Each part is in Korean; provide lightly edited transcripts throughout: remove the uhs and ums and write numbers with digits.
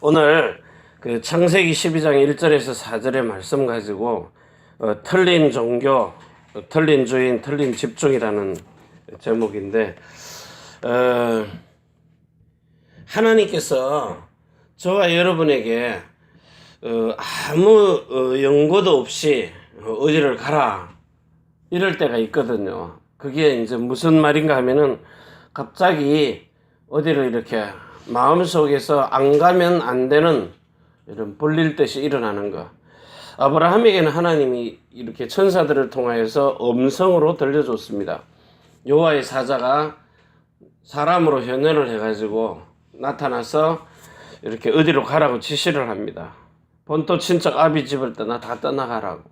오늘 그 창세기 12장 1절에서 4절의 말씀 가지고 틀린 종교, 틀린 주인, 틀린 집중이라는 제목인데 하나님께서 저와 여러분에게 아무 연고도 없이 어디를 가라 이럴 때가 있거든요. 그게 이제 무슨 말인가 하면은 갑자기 어디를 이렇게 마음속에서 안 가면 안 되는 이런 불릴 듯이 일어나는 거. 아브라함에게는 하나님이 이렇게 천사들을 통하여서 음성으로 들려줬습니다. 여호와의 사자가 사람으로 현현을 해가지고 나타나서 이렇게 어디로 가라고 지시를 합니다. 본토 친척 아비 집을 다 떠나가라고.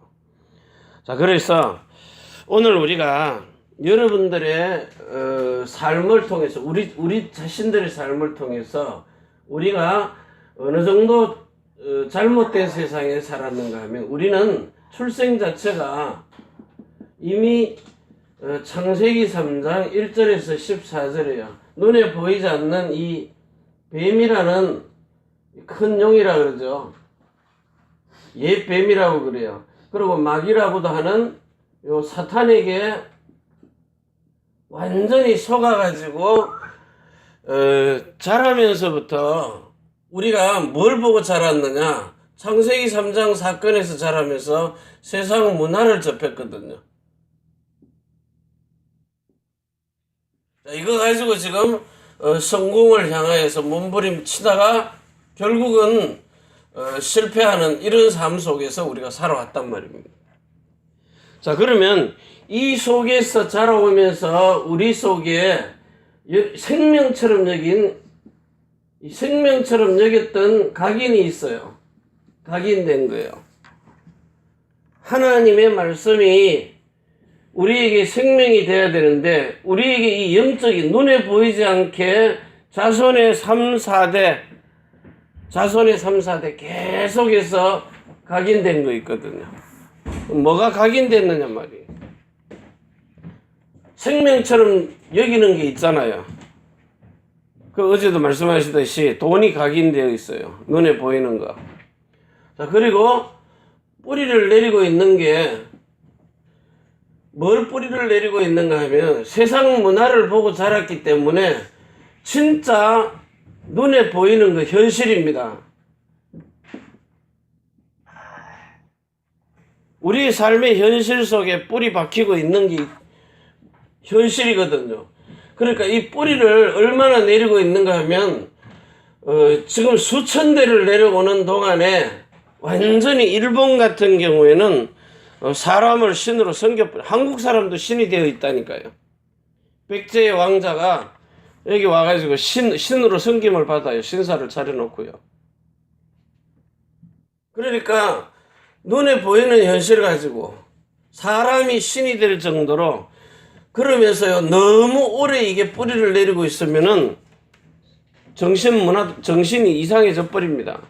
자, 그래서 오늘 우리가 여러분들의 삶을 통해서 우리 자신들의 삶을 통해서 우리가 어느 정도 잘못된 세상에 살았는가 하면 우리는 출생 자체가 이미 창세기 3장 1절에서 14절이에요. 눈에 보이지 않는 이 뱀이라는 큰 용이라 그러죠. 옛 뱀이라고 그래요. 그리고 마귀라고도 하는 요 사탄에게 완전히 속아가지고 자라면서부터 우리가 뭘 보고 자랐느냐, 창세기 3장 사건에서 자라면서 세상 문화를 접했거든요. 자, 이거 가지고 지금 성공을 향하여서 몸부림치다가 결국은 실패하는 이런 삶 속에서 우리가 살아왔단 말입니다. 자, 그러면 이 속에서 자라오면서 우리 속에 생명처럼 여겼던 각인이 있어요. 각인된 거예요. 하나님의 말씀이 우리에게 생명이 돼야 되는데 우리에게 이 영적인 눈에 보이지 않게 자손의 3, 4대 계속해서 각인된 거 있거든요. 뭐가 각인됐느냐 말이에요. 생명처럼 여기는 게 있잖아요. 그 어제도 말씀하시듯이 돈이 각인되어 있어요. 눈에 보이는 거. 자, 그리고 뿌리를 내리고 있는 게 뭘 뿌리를 내리고 있는가 하면 세상 문화를 보고 자랐기 때문에 진짜 눈에 보이는 거 현실입니다. 우리 삶의 현실 속에 뿌리 박히고 있는 게 현실이거든요. 그러니까 이 뿌리를 얼마나 내리고 있는가 하면 지금 수천 대를 내려오는 동안에 완전히 일본 같은 경우에는 사람을 신으로 섬겨버려. 한국 사람도 신이 되어 있다니까요. 백제의 왕자가 여기 와가지고 신으로 섬김을 받아요. 신사를 차려놓고요. 그러니까 눈에 보이는 현실 가지고 사람이 신이 될 정도로 그러면서요, 너무 오래 이게 뿌리를 내리고 있으면은 정신이 이상해져 버립니다.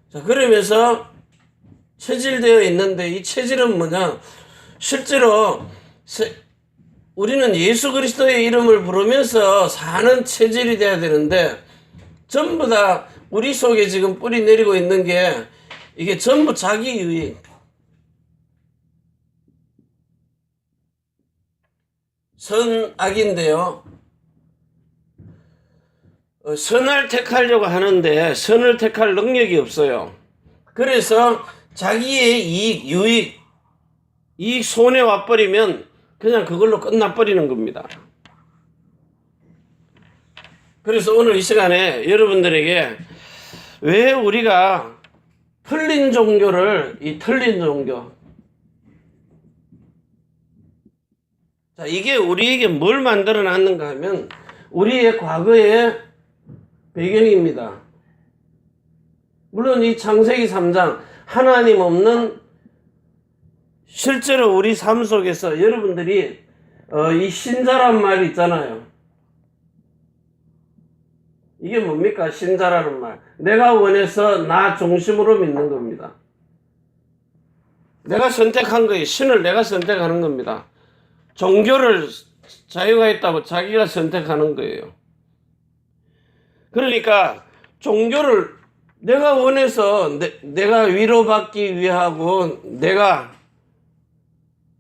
자, 그러면서 체질되어 있는데 이 체질은 뭐냐? 실제로 우리는 예수 그리스도의 이름을 부르면서 사는 체질이 돼야 되는데 전부 다 우리 속에 지금 뿌리 내리고 있는 게 이게 전부 자기유익. 선악인데요. 선을 택하려고 하는데 선을 택할 능력이 없어요. 그래서 자기의 이익 손에 와버리면 그냥 그걸로 끝나버리는 겁니다. 그래서 오늘 이 시간에 여러분들에게 왜 우리가 틀린 종교 자, 이게 우리에게 뭘 만들어 놨는가 하면 우리의 과거의 배경입니다. 물론 이 창세기 3장 하나님 없는 실제로 우리 삶 속에서 여러분들이 이 신자란 말 있잖아요. 이게 뭡니까? 신자라는 말. 내가 원해서 나 중심으로 믿는 겁니다. 내가 선택한 거예요. 신을 내가 선택하는 겁니다. 종교를 자유가 있다고 자기가 선택하는 거예요. 그러니까 종교를 내가 원해서 내가 위로받기 위하고 내가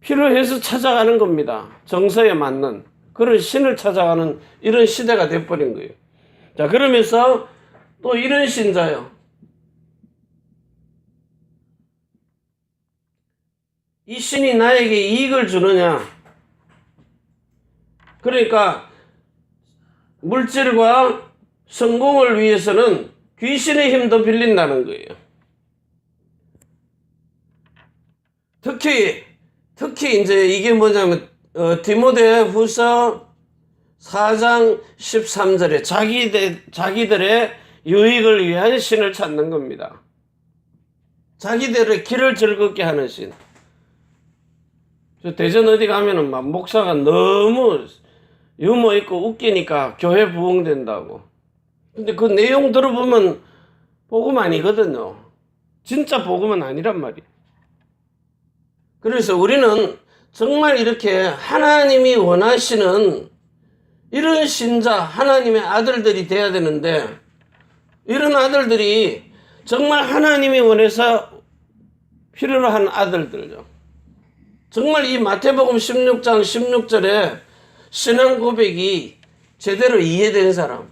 필요해서 찾아가는 겁니다. 정서에 맞는 그런 신을 찾아가는 이런 시대가 돼버린 거예요. 자, 그러면서 또 이런 신자요. 이 신이 나에게 이익을 주느냐? 그러니까 물질과 성공을 위해서는 귀신의 힘도 빌린다는 거예요. 특히 이제 이게 뭐냐면 디모데 후서 4장 13절에 자기들의 유익을 위한 신을 찾는 겁니다. 자기들의 길을 즐겁게 하는 신. 저 대전 어디 가면은 막 목사가 너무 유머 있고 웃기니까 교회 부흥된다고. 근데 그 내용 들어보면 복음 아니거든요. 진짜 복음은 아니란 말이에요. 그래서 우리는 정말 이렇게 하나님이 원하시는 이런 신자, 하나님의 아들들이 돼야 되는데, 이런 아들들이 정말 하나님이 원해서 필요로 한 아들들요. 정말 이 마태복음 16장 16절에 신앙 고백이 제대로 이해된 사람.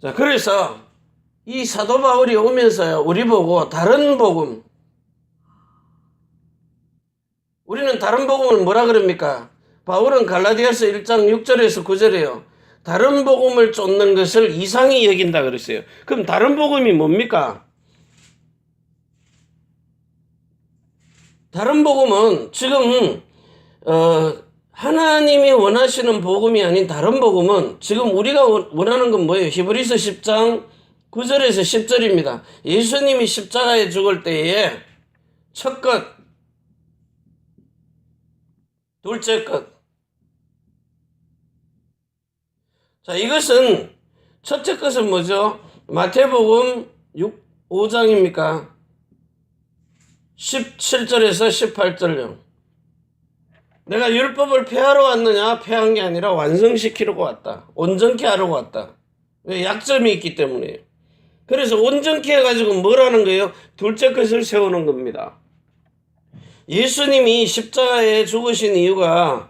자, 그래서 이 사도 바울이 오면서요, 우리 보고 다른 복음, 우리는 다른 복음을 뭐라 그럽니까? 바울은 갈라디아서 1장 6절에서 9절에요. 다른 복음을 쫓는 것을 이상히 여긴다 그랬어요. 그럼 다른 복음이 뭡니까? 다른 복음은 지금 하나님이 원하시는 복음이 아닌 다른 복음은 지금 우리가 원하는 건 뭐예요? 히브리서 10장 9절에서 10절입니다. 예수님이 십자가에 죽을 때에 첫 것, 둘째 것. 자, 이것은 첫째 것은 뭐죠? 마태복음 5장입니까? 17절에서 18절요. 내가 율법을 폐하러 왔느냐? 폐한 게 아니라 완성시키려고 왔다. 온전케 하려고 왔다. 왜? 약점이 있기 때문에. 그래서 온전케 해가지고 뭘 하는 거예요? 둘째 것을 세우는 겁니다. 예수님이 십자가에 죽으신 이유가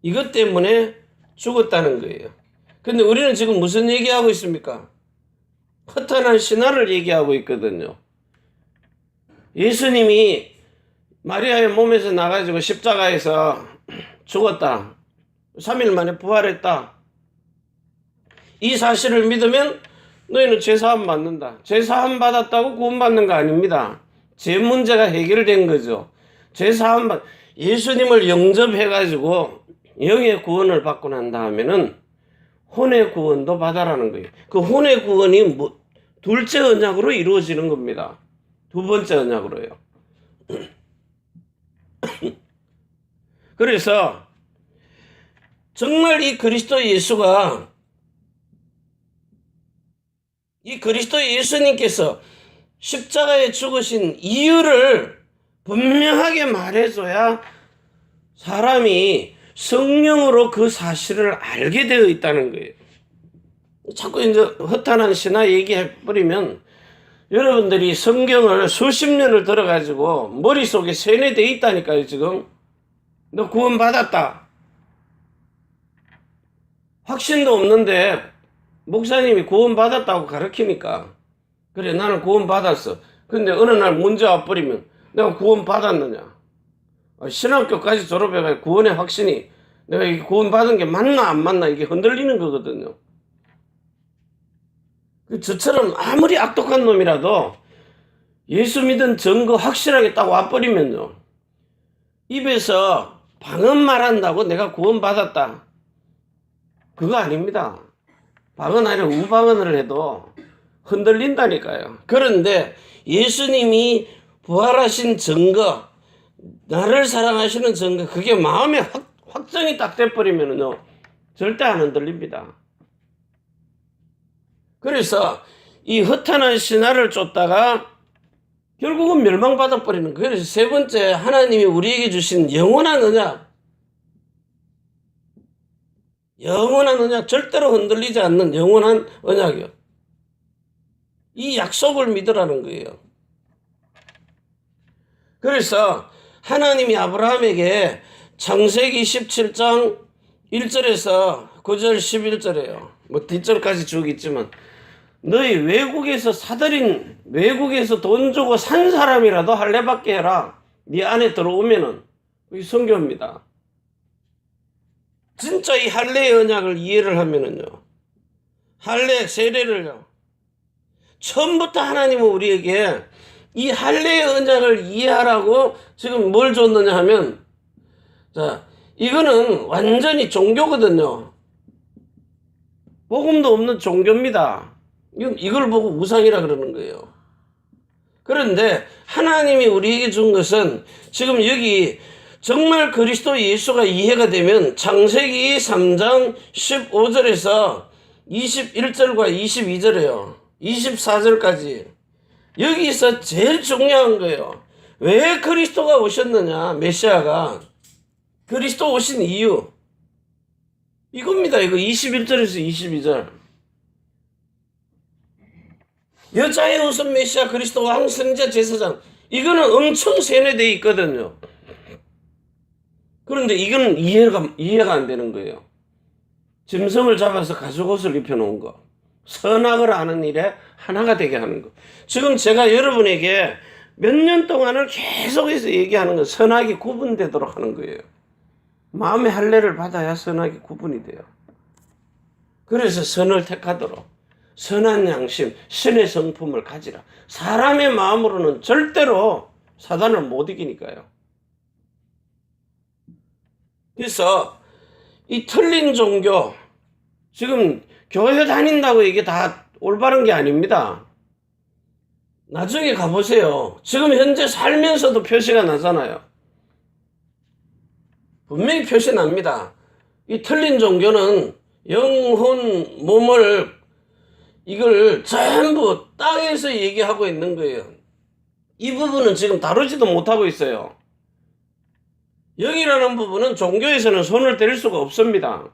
이것 때문에 죽었다는 거예요. 근데 우리는 지금 무슨 얘기하고 있습니까? 허탄한 신화를 얘기하고 있거든요. 예수님이 마리아의 몸에서 나가지고 십자가에서 죽었다. 3일 만에 부활했다. 이 사실을 믿으면 너희는 죄사함 받는다. 죄사함 받았다고 구원받는 거 아닙니다. 죄 문제가 해결된 거죠. 죄사함 예수님을 영접해가지고 영의 구원을 받고 난 다음에는 혼의 구원도 받아라는 거예요. 그 혼의 구원이 둘째 언약으로 이루어지는 겁니다. 두 번째 언약으로요. 그래서 정말 이 그리스도 예수님께서 십자가에 죽으신 이유를 분명하게 말해줘야 사람이 성령으로 그 사실을 알게 되어 있다는 거예요. 자꾸 이제 허탄한 신화 얘기해버리면 여러분들이 성경을 수십 년을 들어가지고 머릿속에 세뇌되어 있다니까요, 지금. 너 구원 받았다. 확신도 없는데 목사님이 구원 받았다고 가르치니까 그래 나는 구원 받았어. 근데 어느 날 문제 와버리면 내가 구원 받았느냐. 신학교까지 졸업해가지고 구원의 확신이 내가 이게 구원 받은 게 맞나 안 맞나 이게 흔들리는 거거든요. 저처럼 아무리 악독한 놈이라도 예수 믿은 증거 확실하게 딱 와버리면요. 입에서 방언 말한다고 내가 구원 받았다. 그거 아닙니다. 방언 아니라 우방언을 해도 흔들린다니까요. 그런데 예수님이 부활하신 증거, 나를 사랑하시는 증거, 그게 마음에 확정이 딱 돼버리면요. 절대 안 흔들립니다. 그래서 이 허탄한 신화를 쫓다가 결국은 멸망받아버리는 거예요. 그래서 세 번째 하나님이 우리에게 주신 영원한 언약. 영원한 언약, 절대로 흔들리지 않는 영원한 언약이요. 이 약속을 믿으라는 거예요. 그래서 하나님이 아브라함에게 창세기 17장 1절에서 9절 11절에요. 뭐 뒷절까지 쭉 있지만 너희 외국에서 돈 주고 산 사람이라도 할례받게 해라. 네 안에 들어오면은. 이 성경입니다. 진짜 이 할례의 언약을 이해를 하면은요. 할례 세례를요. 처음부터 하나님은 우리에게 이 할례의 언약을 이해하라고 지금 뭘 줬느냐 하면, 자, 이거는 완전히 종교거든요. 복음도 없는 종교입니다. 이걸 보고 우상이라 그러는 거예요. 그런데 하나님이 우리에게 준 것은 지금 여기 정말 그리스도 예수가 이해가 되면 창세기 3장 15절에서 21절과 22절이에요. 24절까지. 여기서 제일 중요한 거예요. 왜 그리스도가 오셨느냐, 메시아가. 그리스도 오신 이유. 이겁니다. 이거 21절에서 22절. 여자의 우선 메시아 그리스도와 항성자 제사장. 이거는 엄청 세뇌되어 있거든요. 그런데 이거는 이해가 안 되는 거예요. 짐승을 잡아서 가죽옷을 입혀놓은 거. 선악을 아는 일에 하나가 되게 하는 거. 지금 제가 여러분에게 몇 년 동안을 계속해서 얘기하는 건 선악이 구분되도록 하는 거예요. 마음의 할례를 받아야 선악이 구분이 돼요. 그래서 선을 택하도록 선한 양심, 신의 성품을 가지라. 사람의 마음으로는 절대로 사단을 못 이기니까요. 그래서 이 틀린 종교, 지금 교회 다닌다고 이게 다 올바른 게 아닙니다. 나중에 가보세요. 지금 현재 살면서도 표시가 나잖아요. 분명히 표시 납니다. 이 틀린 종교는 영혼, 몸을 이걸 전부 땅에서 얘기하고 있는 거예요. 이 부분은 지금 다루지도 못하고 있어요. 영이라는 부분은 종교에서는 손을 댈 수가 없습니다.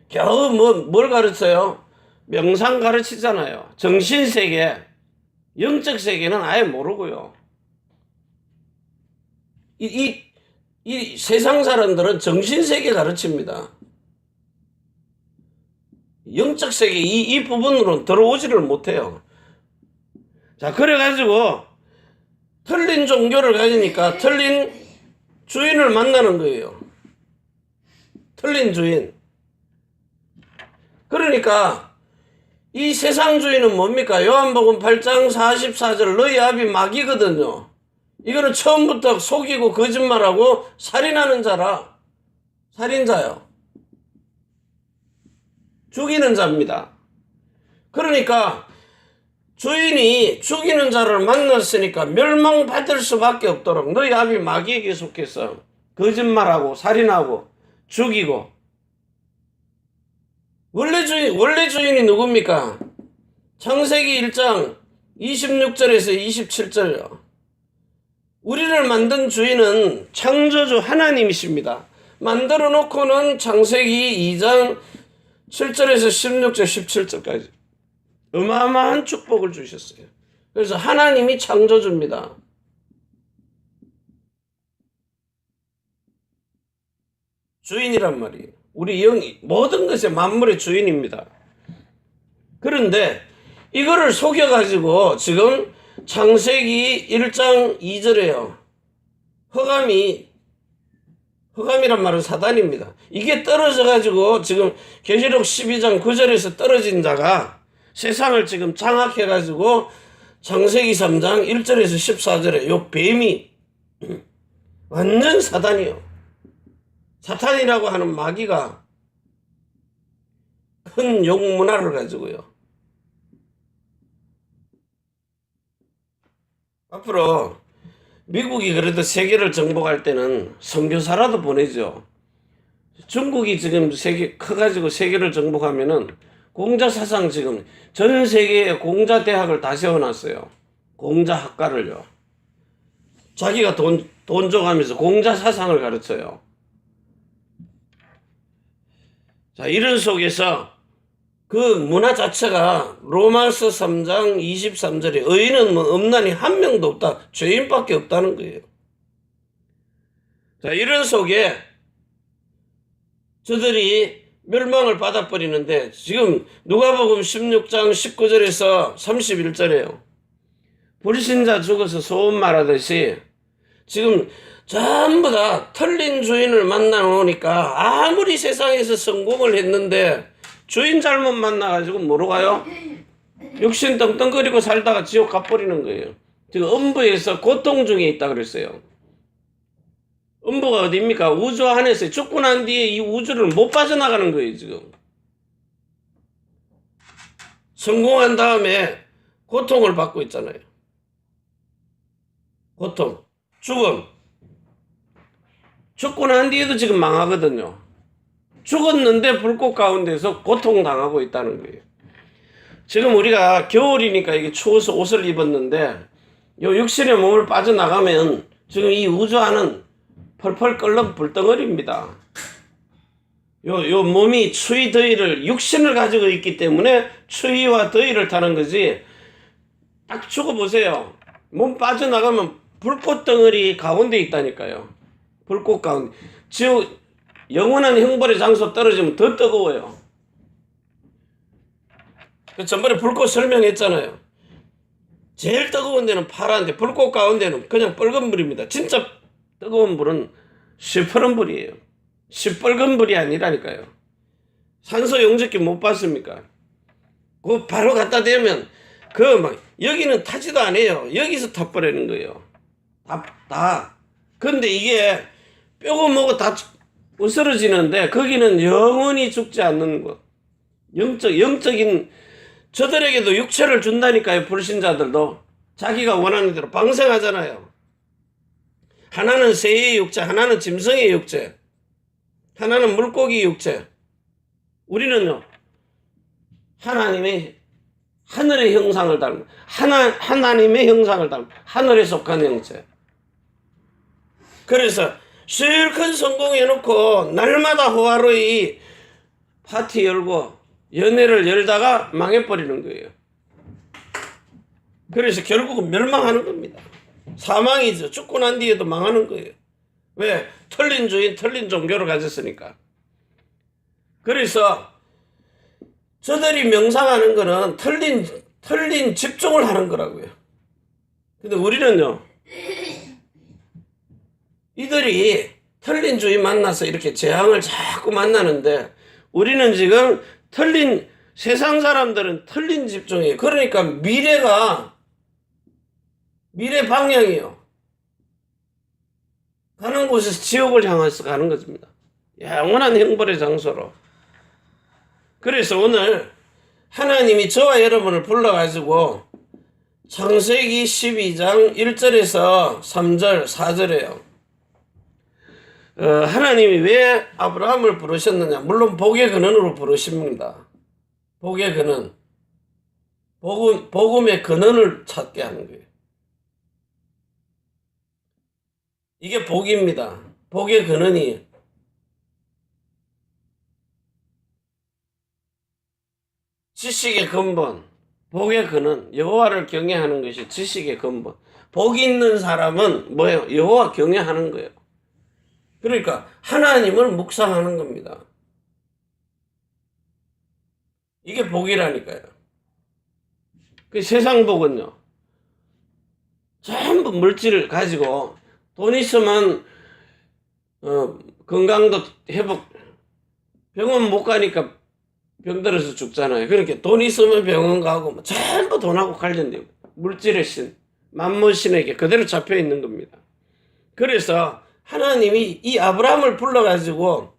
겨우 뭘 가르쳐요? 명상 가르치잖아요. 정신세계, 영적 세계는 아예 모르고요. 이 세상 사람들은 정신세계 가르칩니다. 영적 세계 이 부분으로 들어오지를 못해요. 자, 그래가지고 틀린 종교를 가지니까 틀린 주인을 만나는 거예요. 틀린 주인. 그러니까 이 세상 주인은 뭡니까? 요한복음 8장 44절 너희 아비 마귀거든요. 이거는 처음부터 속이고 거짓말하고 살인하는 자라. 살인자요. 죽이는 자입니다. 그러니까 주인이 죽이는 자를 만났으니까 멸망받을 수밖에 없도록 너희 아비 마귀에게 속해서 거짓말하고 살인하고 죽이고. 원래 주인이 누굽니까? 창세기 1장 26절에서 27절요. 우리를 만든 주인은 창조주 하나님이십니다. 만들어 놓고는 창세기 2장 7절에서 16절 17절까지 어마어마한 축복을 주셨어요. 그래서 하나님이 창조주입니다. 주인이란 말이에요. 우리 영이 모든 것의 만물의 주인입니다. 그런데 이거를 속여가지고 지금 창세기 1장 2절에요. 허감이란 말은 사단입니다. 이게 떨어져가지고 지금 계시록 12장 9절에서 떨어진 자가 세상을 지금 장악해가지고 창세기 3장 1절에서 14절에 요 뱀이 완전 사단이요. 사탄이라고 하는 마귀가 큰 욕문화를 가지고요. 앞으로 미국이 그래도 세계를 정복할 때는 선교사라도 보내죠. 중국이 지금 커가지고 세계를 정복하면은 공자사상 지금 전 세계에 공자대학을 다 세워놨어요. 공자학과를요. 자기가 돈 줘가면서 공자사상을 가르쳐요. 자, 이런 속에서 그 문화 자체가 로마서 3장 23절에 의인은 뭐 없나니 한 명도 없다. 죄인밖에 없다는 거예요. 자, 이런 속에 저들이 멸망을 받아버리는데 지금 누가복음 16장 19절에서 31절에요. 불신자 죽어서 소원 말하듯이 지금 전부 다 틀린 주인을 만나놓으니까 아무리 세상에서 성공을 했는데 주인 잘못 만나가지고 뭐로 가요? 육신 떵떵거리고 살다가 지옥 가버리는 거예요. 지금 음부에서 고통 중에 있다 그랬어요. 음부가 어디입니까? 우주 안에서 죽고 난 뒤에 이 우주를 못 빠져나가는 거예요, 지금. 성공한 다음에 고통을 받고 있잖아요. 고통, 죽음. 죽고 난 뒤에도 지금 망하거든요. 죽었는데 불꽃 가운데서 고통당하고 있다는 거예요. 지금 우리가 겨울이니까 이게 추워서 옷을 입었는데 요 육신의 몸을 빠져나가면 지금 이 우주 안은 펄펄 끓는 불덩어리입니다. 요 몸이 추위 더위를 육신을 가지고 있기 때문에 추위와 더위를 타는 거지. 딱 죽어보세요. 몸 빠져나가면 불꽃 덩어리 가운데 있다니까요. 불꽃 가운데. 지옥 영원한 형벌의 장소 떨어지면 더 뜨거워요. 전번에 불꽃 설명했잖아요. 제일 뜨거운 데는 파란데 불꽃 가운데는 그냥 빨간 불입니다. 진짜 뜨거운 불은 시퍼런 불이에요. 시뻘건 불이 아니라니까요. 산소 용접기 못 봤습니까? 그거 바로 갖다 대면 여기는 타지도 않아요. 여기서 타버리는 거예요. 다. 근데 이게 뼈고 뭐고 다 으스러지는데 거기는 영원히 죽지 않는 것. 영적인 저들에게도 육체를 준다니까요. 불신자들도 자기가 원하는 대로 방생하잖아요. 하나는 새의 육체, 하나는 짐승의 육체, 하나는 물고기 육체. 우리는요, 하나님의 하늘의 형상을 닮은 하나님의 형상을 닮은 하늘에 속한 형체. 그래서 실컷 성공해놓고 날마다 호화로이 파티 열고 연애를 열다가 망해버리는 거예요. 그래서 결국은 멸망하는 겁니다. 사망이죠. 죽고 난 뒤에도 망하는 거예요. 왜? 틀린 주인, 틀린 종교를 가졌으니까. 그래서 저들이 명상하는 거는 틀린 집중을 하는 거라고요. 근데 우리는요, 이들이 틀린 주인 만나서 이렇게 재앙을 자꾸 만나는데 우리는 지금 세상 사람들은 틀린 집중이에요. 그러니까 미래 방향이요. 가는 곳에서 지옥을 향해서 가는 것입니다. 영원한 형벌의 장소로. 그래서 오늘 하나님이 저와 여러분을 불러가지고 창세기 12장 1절에서 3절, 4절에요. 하나님이 왜 아브라함을 부르셨느냐? 물론 복의 근원으로 부르십니다. 복의 근원. 복음의 근원을 찾게 하는 거예요. 이게 복입니다. 복의 근원이 지식의 근본, 복의 근원, 여호와를 경외하는 것이 지식의 근본. 복 있는 사람은 뭐예요? 여호와 경외하는 거예요. 그러니까 하나님을 묵상하는 겁니다. 이게 복이라니까요. 그 세상 복은요, 전부 물질을 가지고 돈 있으면 건강도 회복, 병원 못 가니까 병들어서 죽잖아요. 그러니까 돈 있으면 병원 가고 전부 돈하고 관련돼요. 물질의 신, 만물 신에게 그대로 잡혀 있는 겁니다. 그래서 하나님이 이 아브라함을 불러가지고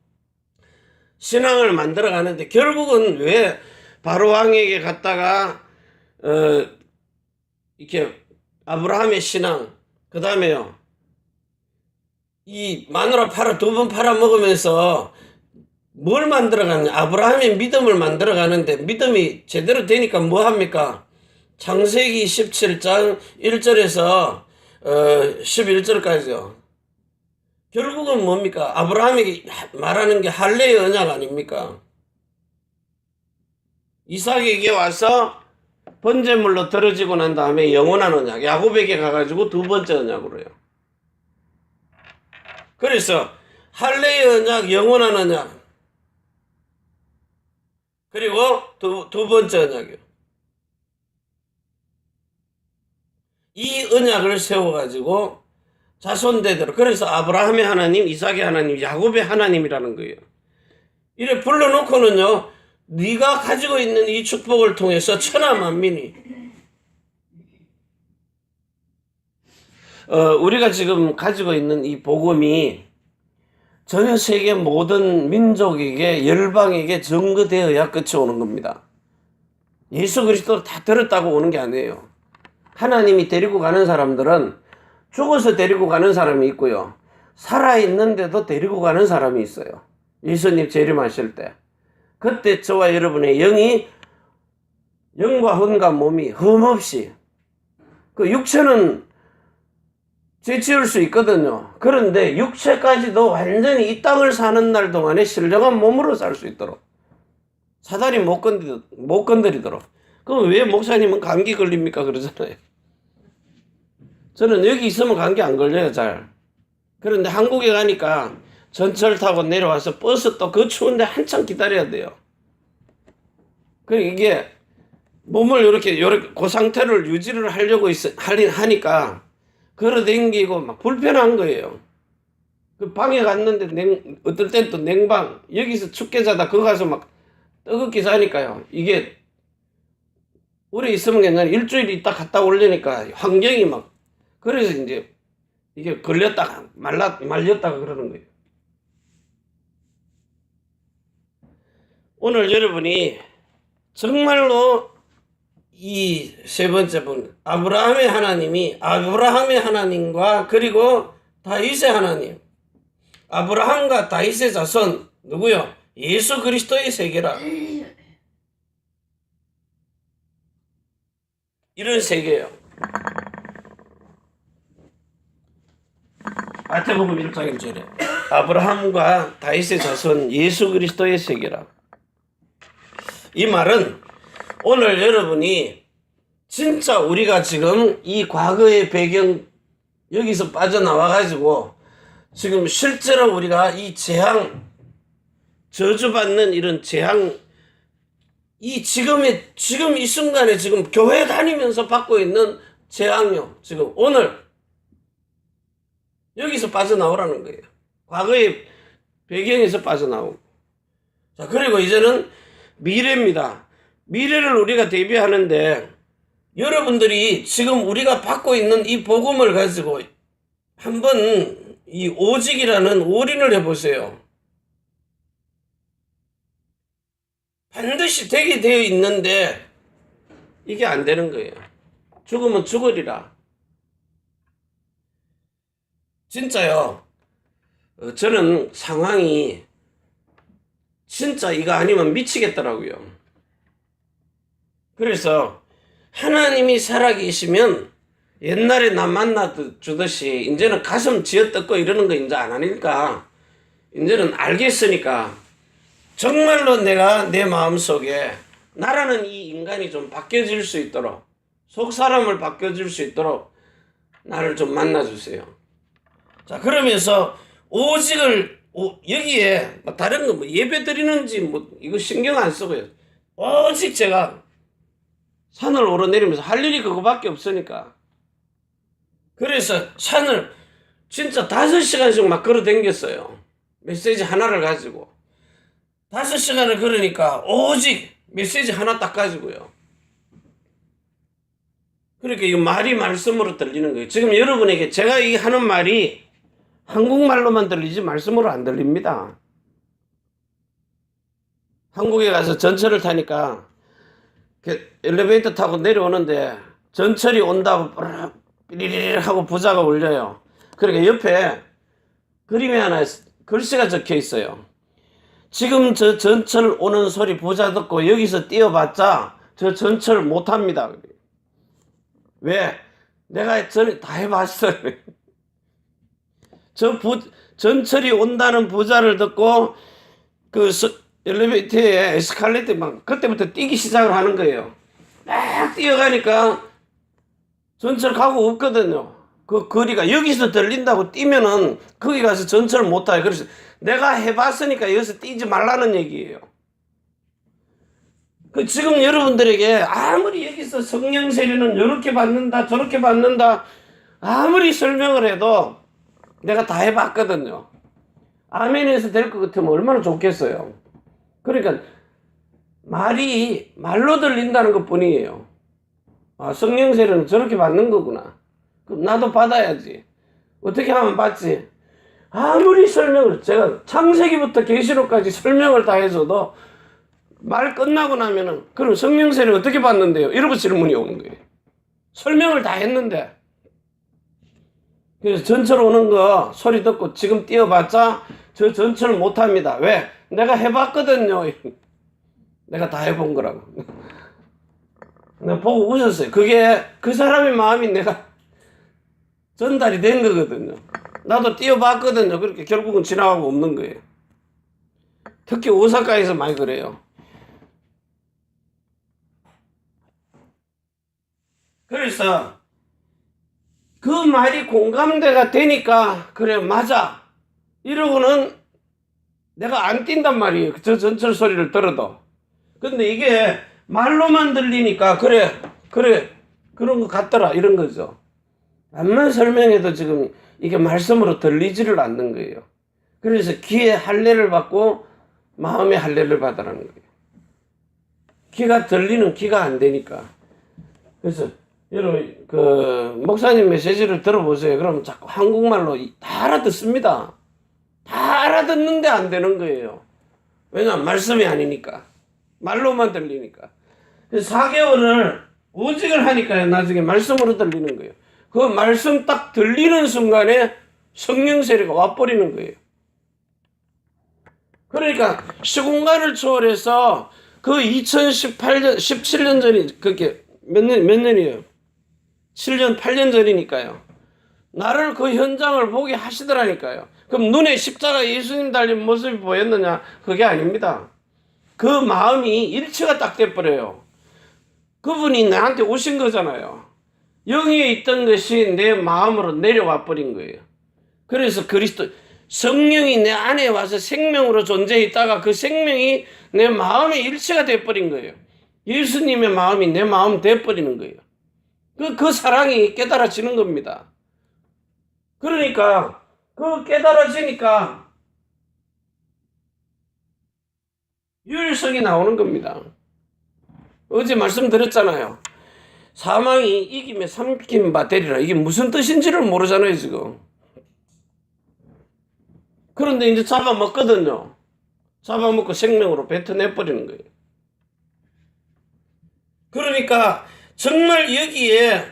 신앙을 만들어 가는데 결국은 왜 바로 왕에게 갔다가 이렇게 아브라함의 신앙, 그 다음에요, 이 마누라 두 번 팔아 먹으면서 뭘 만들어가느냐? 아브라함의 믿음을 만들어가는데 믿음이 제대로 되니까 뭐 합니까? 창세기 17장 1절에서 11절까지요. 결국은 뭡니까? 아브라함에게 말하는 게 할례의 언약 아닙니까? 이삭에게 와서 번제물로 드려지고 난 다음에 영원한 언약, 야곱에게 가가지고 두 번째 언약으로 해요. 그래서 할례의 언약, 영원한 언약, 그리고 두 번째 언약이요. 이 언약을 세워가지고 자손대대로, 그래서 아브라함의 하나님, 이삭의 하나님, 야곱의 하나님이라는 거예요. 이래 불러놓고는요, 네가 가지고 있는 이 축복을 통해서 천하 만민이, 우리가 지금 가지고 있는 이 복음이 전 세계 모든 민족에게, 열방에게 전거되어야 끝이 오는 겁니다. 예수 그리스도를 다 들었다고 오는 게 아니에요. 하나님이 데리고 가는 사람들은 죽어서 데리고 가는 사람이 있고요, 살아있는데도 데리고 가는 사람이 있어요. 예수님 재림하실 때, 그때 저와 여러분의 영과 혼과 몸이 흠없이, 그 육체는 죄 지을 수 있거든요. 그런데 육체까지도 완전히 이 땅을 사는 날 동안에 신령한 몸으로 살 수 있도록, 사단이 못 건드리도록. 그럼 왜 목사님은 감기 걸립니까? 그러잖아요. 저는 여기 있으면 감기 안 걸려요, 잘. 그런데 한국에 가니까 전철 타고 내려와서 버스 또 그 추운데 한참 기다려야 돼요. 이게 몸을 이렇게 그 상태를 유지를 하려고 하니까 걸어댕기고 막 불편한 거예요. 그 방에 갔는데 어떨 땐 또 냉방, 여기서 춥게 자다 거기 가서 막 뜨겁게 자니까요. 이게 오래 있으면 괜찮아. 일주일 있다 갔다 오려니까 환경이 막, 그래서 이제 이게 걸렸다가 말렸다가 그러는 거예요. 오늘 여러분이 정말로 이 세 번째 분, 아브라함의 하나님과 그리고 다윗의 하나님, 아브라함과 다윗의 자손, 누구요? 예수 그리스도의 세계라. 이런 세계예요. 마태복음 1장 1절에 아브라함과 다윗의 자손 예수 그리스도의 세계라. 이 말은 오늘 여러분이 진짜 우리가 지금 이 과거의 배경 여기서 빠져나와가지고 지금 실제로 우리가 이 재앙, 저주받는 이런 재앙, 지금 이 순간에 지금 교회 다니면서 받고 있는 재앙요, 지금 오늘 여기서 빠져나오라는 거예요. 과거의 배경에서 빠져나오고. 자, 그리고 이제는 미래입니다. 미래를 우리가 대비하는데, 여러분들이 지금 우리가 받고 있는 이 복음을 가지고 한번 이 오직이라는 올인을 해보세요. 반드시 되게 되어 있는데 이게 안 되는 거예요. 죽으면 죽으리라. 진짜요. 저는 상황이 진짜 이거 아니면 미치겠더라고요. 그래서 하나님이 살아계시면 옛날에 나 만나주듯이 이제는 가슴 쥐어뜯고 이러는 거 이제 안 하니까, 이제는 알겠으니까 정말로 내가 내 마음속에 나라는 이 인간이 좀 바뀌어질 수 있도록, 속사람을 바뀌어질 수 있도록 나를 좀 만나주세요. 자, 그러면서 오직을 여기에 다른 거 예배 드리는지 이거 신경 안 쓰고요. 오직 제가 산을 오르내리면서 할 일이 그거밖에 없으니까. 그래서 산을 진짜 5시간씩 막 걸어 댕겼어요. 메시지 하나를 가지고. 5시간을 걸으니까 오직 메시지 하나 딱 가지고요. 그러니까 이 말이 말씀으로 들리는 거예요. 지금 여러분에게 제가 이 하는 말이 한국말로만 들리지 말씀으로 안 들립니다. 한국에 가서 전철을 타니까 엘리베이터 타고 내려오는데 전철이 온다고 삐리리리 하고 부자가 울려요. 그러니까 옆에 그림에 하나 글씨가 적혀 있어요. 지금 저 전철 오는 소리 부자 듣고 여기서 뛰어봤자 저 전철 못 합니다. 왜? 내가 전에 다 해봤어요. 전철이 온다는 부자를 듣고 엘리베이터에 에스컬레이터 막 그때부터 뛰기 시작을 하는 거예요. 막 뛰어가니까 전철 가고 없거든요. 그 거리가 여기서 들린다고 뛰면은 거기 가서 전철을 못 타요. 그래서 내가 해봤으니까 여기서 뛰지 말라는 얘기예요. 그 지금 여러분들에게 아무리 여기서 성령 세례는 이렇게 받는다 저렇게 받는다 아무리 설명을 해도 내가 다 해봤거든요. 아멘에서 될 것 같으면 얼마나 좋겠어요. 그러니까 말로 들린다는 것 뿐이에요. 아, 성령 세례는 저렇게 받는 거구나. 그럼 나도 받아야지. 어떻게 하면 받지? 아무리 설명을 제가 창세기부터 계시록까지 설명을 다 해서도 말 끝나고 나면은 그럼 성령 세례 어떻게 받는데요? 이러고 질문이 오는 거예요. 설명을 다 했는데. 그래서 전철 오는 거 소리 듣고 지금 뛰어봤자 저 전철 못 합니다. 왜? 내가 해봤거든요. 내가 다 해본 거라고. 내가 보고 웃었어요. 그게 그 사람의 마음이 내가 전달이 된 거거든요. 나도 뛰어봤거든요. 그렇게 결국은 지나가고 없는 거예요. 특히 오사카에서 많이 그래요. 그래서 그 말이 공감대가 되니까 그래 맞아 이러고는 내가 안 뛴단 말이에요. 저 전철 소리를 들어도. 근데 이게 말로만 들리니까 그래 그런 것 같더라 이런 거죠. 암만 설명해도 지금 이게 말씀으로 들리지를 않는 거예요. 그래서 귀에 할례를 받고 마음의 할례를 받으라는 거예요. 귀가 들리는 귀가 안 되니까. 그래서 여러분 그 목사님 메시지를 들어보세요. 그러면 자꾸 한국말로 다 알아듣습니다. 다 알아듣는데 안 되는 거예요. 왜냐면 말씀이 아니니까. 말로만 들리니까. 그래서 4개월을 오직을 하니까 나중에 말씀으로 들리는 거예요. 그 말씀 딱 들리는 순간에 성령 세례가 와버리는 거예요. 그러니까 시공간을 초월해서 그 2018년, 17년 전이 그게 몇 년이에요? 7년, 8년 전이니까요. 나를 그 현장을 보게 하시더라니까요. 그럼 눈에 십자가 예수님 달린 모습이 보였느냐? 그게 아닙니다. 그 마음이 일치가 딱 돼버려요. 그분이 나한테 오신 거잖아요. 영에 있던 것이 내 마음으로 내려와 버린 거예요. 그래서 그리스도 성령이 내 안에 와서 생명으로 존재했다가 그 생명이 내 마음에 일치가 돼버린 거예요. 예수님의 마음이 내 마음 돼버리는 거예요. 그 사랑이 깨달아지는 겁니다. 그러니까 그 깨달아지니까 유일성이 나오는 겁니다. 어제 말씀드렸잖아요. 사망이 이김에 삼킨 바 되리라. 이게 무슨 뜻인지를 모르잖아요 지금. 그런데 이제 잡아먹거든요. 잡아먹고 생명으로 뱉어내버리는 거예요. 그러니까 정말 여기에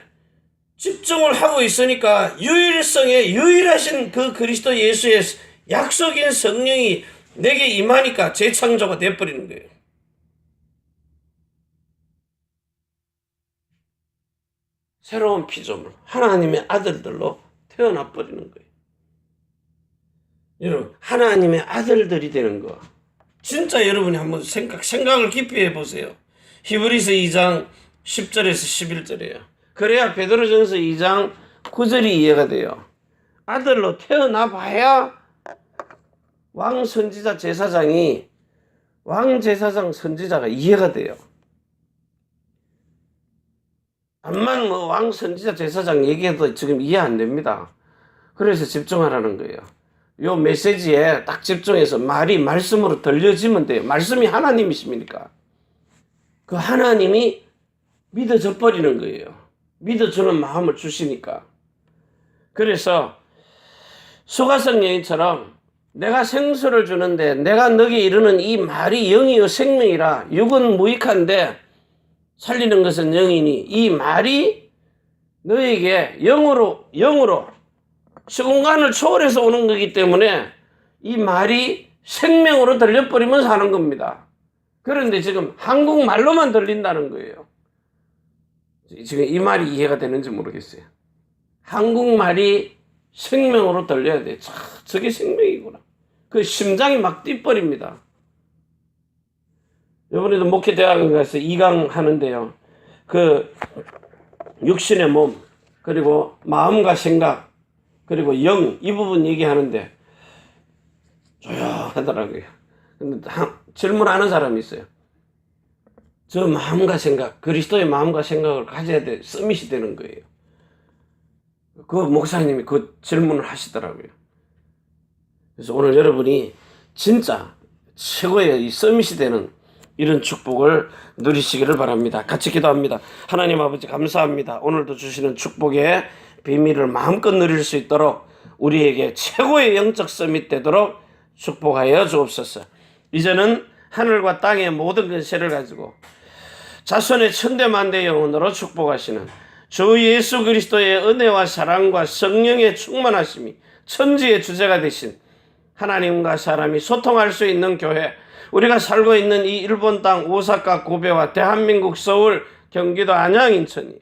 집중을 하고 있으니까 유일성에 유일하신 그 그리스도 예수의 약속인 성령이 내게 임하니까 재창조가 돼버리는 거예요. 새로운 피조물, 하나님의 아들들로 태어나 버리는 거예요. 여러분, 하나님의 아들들이 되는 거. 진짜 여러분이 한번 생각을 깊이 해보세요. 히브리서 2장 10절에서 11절이에요. 그래야 베드로전서 2장 9절이 이해가 돼요. 아들로 태어나 봐야 왕 선지자 제사장이 왕 제사장 선지자가 이해가 돼요. 암만 왕 선지자 제사장 얘기해도 지금 이해 안 됩니다. 그래서 집중하라는 거예요. 요 메시지에 딱 집중해서 말이 말씀으로 들려지면 돼요. 말씀이 하나님이십니까? 그 하나님이 믿어져 버리는 거예요. 믿어주는 마음을 주시니까. 그래서 수가성 여인처럼 내가 생수를 주는데 내가 너에게 이르는 이 말이 영이요 생명이라. 육은 무익한데 살리는 것은 영이니 이 말이 너에게 영으로 시공간을 초월해서 오는 거기 때문에 이 말이 생명으로 들려버리면 사는 겁니다. 그런데 지금 한국말로만 들린다는 거예요. 지금 이 말이 이해가 되는지 모르겠어요. 한국말이 생명으로 들려야 돼. 저게 생명이구나. 그 심장이 막 뛰버립니다. 이번에도 목회대학원 가서 2강 하는데요. 그 육신의 몸, 그리고 마음과 생각, 그리고 영, 이 부분 얘기하는데 조용하더라고요. 근데 질문하는 사람이 있어요. 저 마음과 생각, 그리스도의 마음과 생각을 가져야 돼, 서밋이 되는 거예요. 그 목사님이 그 질문을 하시더라고요. 그래서 오늘 여러분이 진짜 최고의 이 서밋이 되는 이런 축복을 누리시기를 바랍니다. 같이 기도합니다. 하나님 아버지 감사합니다. 오늘도 주시는 축복의 비밀을 마음껏 누릴 수 있도록 우리에게 최고의 영적 서밋 되도록 축복하여 주옵소서. 이제는 하늘과 땅의 모든 근세를 가지고 자손의 천대만대 영혼으로 축복하시는 주 예수 그리스도의 은혜와 사랑과 성령의 충만하심이 천지의 주제가 되신 하나님과 사람이 소통할 수 있는 교회, 우리가 살고 있는 이 일본 땅 오사카 고베와 대한민국 서울 경기도 안양 인천이에,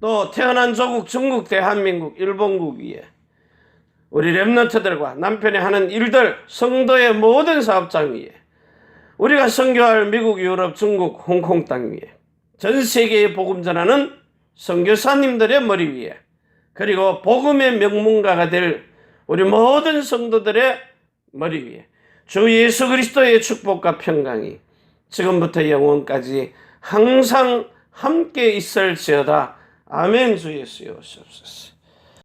또 태어난 조국 중국 대한민국 일본국 위에 우리 렘넌트들과 남편이 하는 일들, 성도의 모든 사업장 위에, 우리가 선교할 미국, 유럽, 중국, 홍콩 땅 위에, 전 세계에 복음 전하는 선교사님들의 머리 위에, 그리고 복음의 명문가가 될 우리 모든 성도들의 머리 위에 주 예수 그리스도의 축복과 평강이 지금부터 영원까지 항상 함께 있을지어다. 아멘. 주 예수여 오시옵소서.